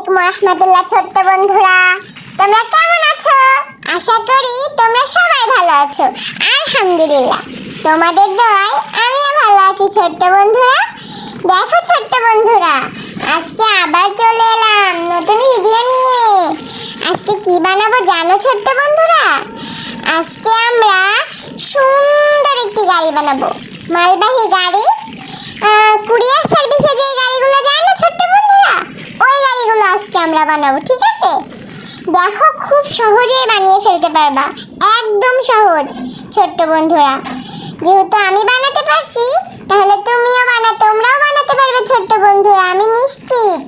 আলাইকুম রাহমাতুল্লাহ। ছোট্ট বন্ধুরা, তোমরা কেমন আছো? আশা করি তোমরা সবাই ভালো আছো। আলহামদুলিল্লাহ, তোমাদের দোয়ায় আমিও ভালো আছি। ছোট্ট বন্ধুরা, দেখো ছোট্ট বন্ধুরা, আজকে আবার চলে এলাম নতুন ভিডিও নিয়ে। আজকে কি বানাবো জানো ছোট্ট বন্ধুরা? আজকে আমরা সুন্দর একটি গাড়ি বানাবো, মালবাহী গাড়ি। কুরিয়ার সার্ভিসে যে গাড়িগুলো যায় না ছোট্ট বন্ধুরা, ওই গাড়িগুলো আজকে আমরা বানাবো, ঠিক আছে? দেখো, খুব সহজেই বানিয়ে ফেলতে পারবা, একদম সহজ ছোট্ট বন্ধুরা। যেহেতু আমি বানাতে পারছি, তাহলে তোমরাও বানাতে পারবে ছোট্ট বন্ধুরা, আমি নিশ্চিত।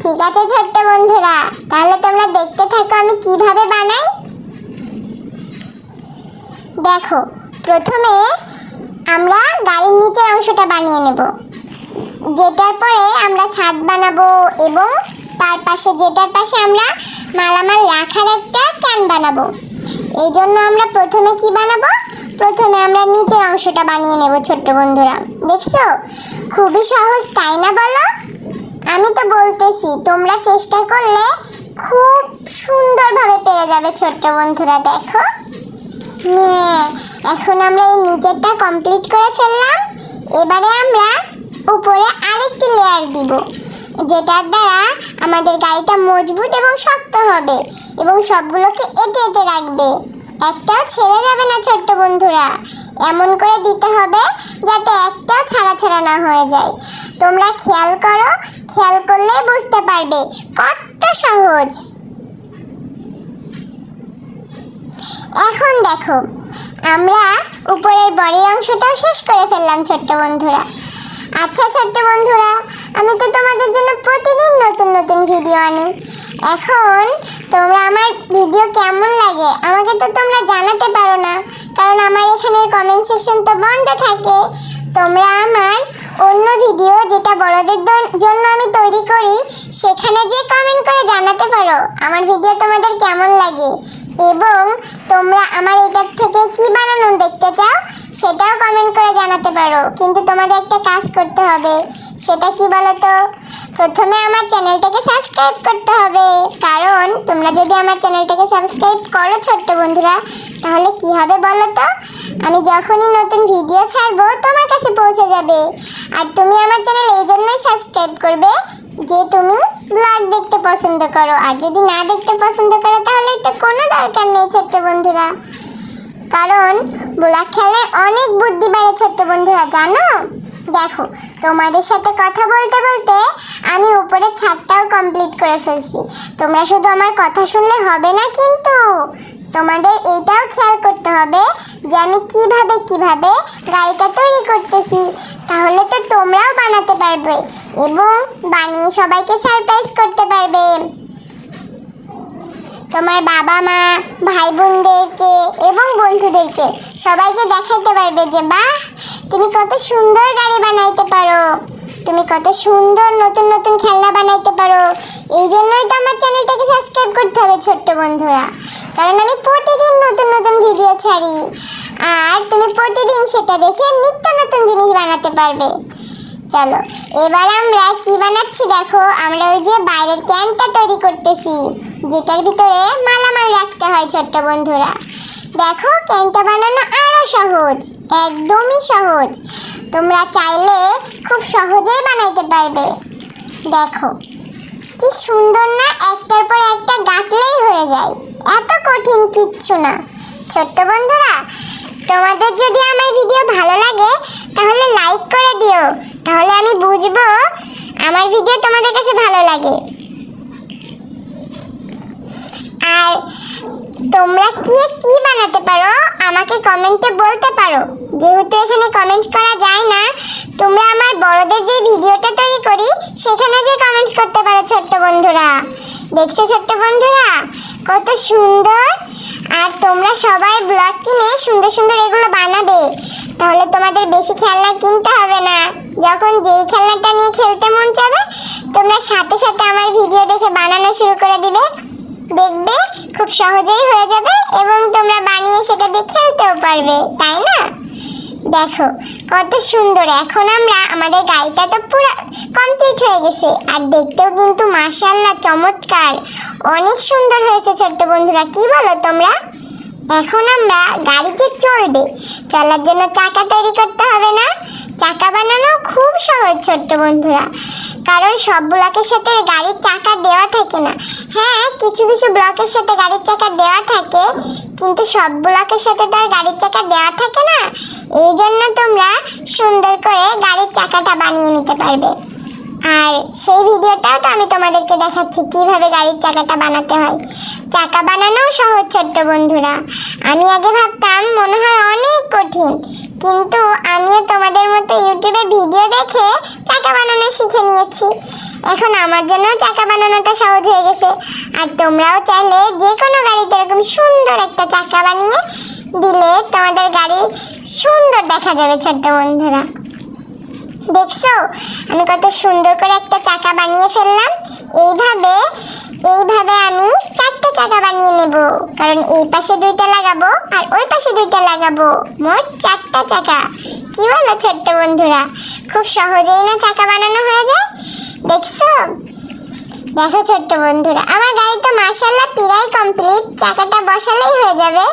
ঠিক আছে ছোট্ট বন্ধুরা, তাহলে তোমরা দেখতে থাকো আমি কিভাবে বানাই। দেখো, প্রথমে আমরা গাড়ির নিচের অংশটা বানিয়ে নেব, যেটার পরে আমরা ছাদ বানাবো এবং যেটার পাশে আমরা মালামাল রাখার একটা ক্যান বানাবো। এই জন্য আমরা প্রথমে কি বানাবো? প্রথমে আমরা নিচের অংশটা বানিয়ে নেব ছোট্ট বন্ধুরা। দেখছো, খুবই সহজ তাই না বলো? আমি তো বলতেছি, তোমরা চেষ্টা করলে খুব সুন্দরভাবে পেরে যাবে ছোট্ট বন্ধুরা। দেখো, এখন আমরা এই নিচেরটা কমপ্লিট করে ফেললাম। এবারে আমরা উপরে আরেকটি লেয়ার দিব, যেটার দ্বারা আমাদের গাড়িটা মজবুত এবং শক্ত হবে এবং সবগুলোকে এঁটে এঁটে রাখবে, একটাও ছেড়ে যাবে না ছোট্ট বন্ধুরা। এমন করে দিতে হবে যাতে একটাও ছাড়া ছাড়া না হয়ে যায়। তোমরা খেয়াল করো, খেয়াল করলেই বুঝতে পারবে কত সহজ। এখন দেখো, আমরা উপরের বডির অংশটাও শেষ করে ফেললাম ছোট্ট বন্ধুরা। আচ্ছা ছোট্ট বন্ধুরা, আমি তো তোমাদের জন্য প্রতিদিন নতুন নতুন ভিডিও আনি। এখন তোমরা আমার ভিডিও কেমন লাগে আমাকে তো তোমরা জানাতে পারো না, কারণ আমার এখানের কমেন্ট সেকশন তো বন্ধ থাকে। তোমরা আমার অন্য ভিডিও, যেটা বড়দের জন্য আমি তৈরি করি, সেখানে যে কমেন্ট করে জানাতে পারো আমার ভিডিও তোমাদের কেমন লাগে এবং তোমরা আমার এটার থেকে কি বানানো দেখতে চাও সেটাও কমেন্ট করে জানাতে পারো। কিন্তু তোমাদের একটা কাজ করতে হবে, সেটা কি বলো তো? প্রথমে আমার চ্যানেলটাকে সাবস্ক্রাইব করতে হবে, কারণ তোমরা যদি আমার চ্যানেলটাকে সাবস্ক্রাইব করো ছোট্ট বন্ধুরা, তাহলে কি হবে বলো তো? আমি যখনই নতুন ভিডিও ছাড়বো তোমার কাছে পৌঁছে যাবে। আর তুমি আমার চ্যানেল এই জন্যই সাবস্ক্রাইব করবে যে তুমি ব্লগ দেখতে পছন্দ করো, আর যদি না দেখতে পছন্দ করো তাহলে তো কোনো দরকার নেই ছোট্ট বন্ধুরা। কারণ ব্লগ খেলে অনেক বুদ্ধি বাড়ে ছোট্ট বন্ধুরা, জানো? দেখো, তোমাদের সাথে কথা বলতে বলতে আমি উপরের ছাদটাও কমপ্লিট করে ফেলছি। তোমরা শুধু আমার কথা শুনলে হবে না, কিন্তু তোমাদের এইটাও খেয়াল করতে হবে যে আমি কিভাবে গাড়িটা তৈরি করতেছি। তাহলে তো তোমরাও বানাতে পারবে এবং বানিয়ে সবাইকে সারপ্রাইজ করতে পারবে। তোমার বাবা মা, ভাই বোনদেরকে এবং বন্ধুদেরকে সবাইকে দেখাতে পারবে যে বাহ, তুমি কত সুন্দর গাড়ি বানাইতে পারো, তুমি কত সুন্দর নতুন নতুন খেলনা বানাইতে পারো। এই জন্যই তো আমার চ্যানেলটাকে সাবস্ক্রাইব করতে হবে ছোট্ট বন্ধুরা, কারণ আমি প্রতিদিন নতুন নতুন ভিডিও ছাড়ি আর তুমি প্রতিদিন সেটা দেখে নিত্য নতুন জিনিস বানাতে পারবে। চলো, এবার আমরা কি বানাচ্ছি দেখো। আমরা ওই যে বাইরের ক্যানটা তৈরি করতেছি, যেটার ভিতরে মালামাল রাখতে হয় ছোট্ট বন্ধুরা। দেখো, ক্যানটা বানানো আরো সহজ, একদমই সহজ। তোমরা চাইলে খুব সহজেই বানাইতে পারবে। দেখো কি সুন্দর না, একটার পর একটা গাঁথলেই হয়ে যায়, এত কঠিন কিচ্ছু না ছোট্ট বন্ধুরা। তোমাদের যদি আমার ভিডিও ভালো লাগে তাহলে লাইক করে দিও, তাহলে আমি বুঝবো আমার ভিডিও তোমাদের কাছে ভালো লাগে। আর তোমরা কি বানাতে পারো আমাকে কমেন্টে বলতে পারো। যেহেতু এখানে কমেন্ট করা যায় না, তোমরা আমার বড়দের যে ভিডিওটা তৈরি করি সেখানে যে কমেন্টস করতে পারো ছোট্ট বন্ধুরা। দেখছো ছোট্ট বন্ধুরা কত সুন্দর? আর তোমরা সবাই ব্লগ কিনে সুন্দর সুন্দর এগুলো বানাবে, তাহলে তোমাদের বেশি খেলনা কিনতে হবে না। যখন যেই খেলনাটা নিয়ে খেলতে মন চাবে, তোমরা সাথে সাথে আমার ভিডিও দেখে বানানো শুরু করে দিবে, দেখবে খুব সহজেই হয়ে যাবে এবং তোমরা বানিয়ে সেটা দিয়ে খেলতেও পারবে, তাই না? দেখো কত সুন্দর। এখন আমরা আমাদের গাড়িটা তো পুরো কমপ্লিট হয়ে গেছে, আর দেখতেও কিন্তু মাশাআল্লাহ চমৎকার, অনেক সুন্দর হয়েছে ছোট্ট বন্ধুরা। কি বলো তোমরা? এখন আমরা গাড়িতে চলবে, চলার জন্য চাকা তৈরি করতে হবে না? চাকা বানানো খুব সহজ ছোট্ট বন্ধুরা, কারণ সব ব্লকের সাথে গাড়ির চাকা দেওয়া থাকে না। হ্যাঁ, কিছু কিছু ব্লকের সাথে গাড়ির চাকা দেওয়া থাকে, কিন্তু সব ব্লকের সাথে তো আর গাড়ির চাকা দেওয়া থাকে না। এই জন্য তোমরা সুন্দর করে গাড়ির চাকাটা বানিয়ে নিতে পারবে। আর সেই ভিডিওটাও তো আমি তোমাদেরকে দেখাচ্ছি কিভাবে গাড়ির চাকাটা বানাতে হয়। চাকা বানানোও সহজ ছোট্ট বন্ধুরা। আমি আগে ভাবতাম মনে হয় অনেক কঠিন, কিন্তু আমিও তোমাদের মতো ইউটিউবে ভিডিও দেখে চাকা বানানো শিখে নিয়েছি। এখন আমার জন্য চাকা বানানোটা সহজ হয়ে গেছে। আর তোমরাও চাইলে যে কোনো গাড়িতে এরকম সুন্দর একটা চাকা বানিয়ে দিলে তোমাদের গাড়ি সুন্দর দেখা যাবে ছোট্ট বন্ধুরা। দেখছো আমি কত সুন্দর করে একটা চাকা বানিয়ে ফেললাম। এইভাবে আমি 4টা চাকা বানিয়ে নেব, কারণ এই পাশে 2টা লাগাবো আর ওই পাশে 2টা লাগাবো, মোট 4টা চাকা। কি বলো ছোট্ট বন্ধুরা? খুব সহজেই না চাকা বানানো হয়ে যায়? দেখছো? দেখো ছোট্ট বন্ধুরা, আমার গাড়ি তো মাশাআল্লাহ প্রায় কমপ্লিট, চাকাটা বসালেই হয়ে যাবে।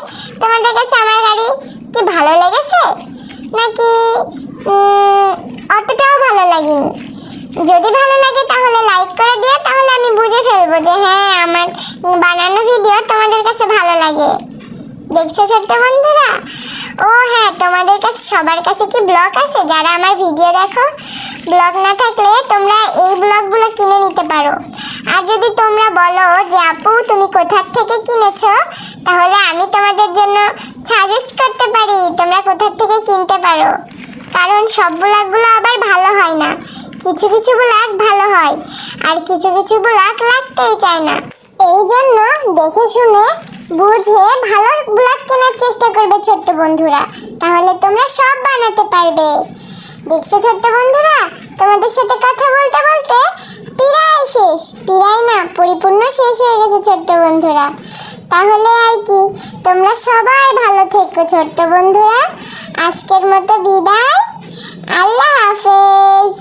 তোমাদের কাছে আমার গাড়ি কি ভালো লেগেছে নাকি অতটাও ভালো লাগেনি? যদি ভালো লাগে তাহলে লাইক করে দিও, তাহলে আমি বুঝে ফেলবো যে হ্যাঁ আমার বানানো ভিডিও তোমাদের কাছে ভালো লাগে। দেখছো ছোট্ট বন্ধুরা? ও হ্যাঁ, তোমাদের কাছে সবার কাছে কি ব্লগ আছে? যারা আমার ভিডিও দেখো, ব্লগ না থাকলে তোমরা এই ব্লগগুলো কিনে নিতে পারো। আর যদি তোমরা বলো যে আপু তুমি কোথা থেকে কিনেছো, তাহলে আমি তোমাদের জন্য সাজেস্ট করতে পারি তোমরা কোথা থেকে কিনতে পারো। কারণ সব ব্লগগুলো আবার ভালো হয় না, কিছু কিছু ব্লগ ভালো হয় আর কিছু কিছু ব্লগ লাগতেই চায় না। এই জন্য দেখে শুনে বুঝে ভালো ব্লগ কেনার চেষ্টা করবে ছোট্ট বন্ধুরা, তাহলে তোমরা সব বানাতে পারবে। দেখছো ছোট্ট বন্ধুরা, তোমাদের সাথে কথা বলতে বলতে প্রায় না পরিপূর্ণ শেষ হয়ে গেছে ছোট্ট বন্ধুরা। তাহলে আর কি, তোমরা সবাই ভালো থেকো ছোট্ট বন্ধুরা। আজকের মতো বিদায়, আল্লাহ হাফেজ।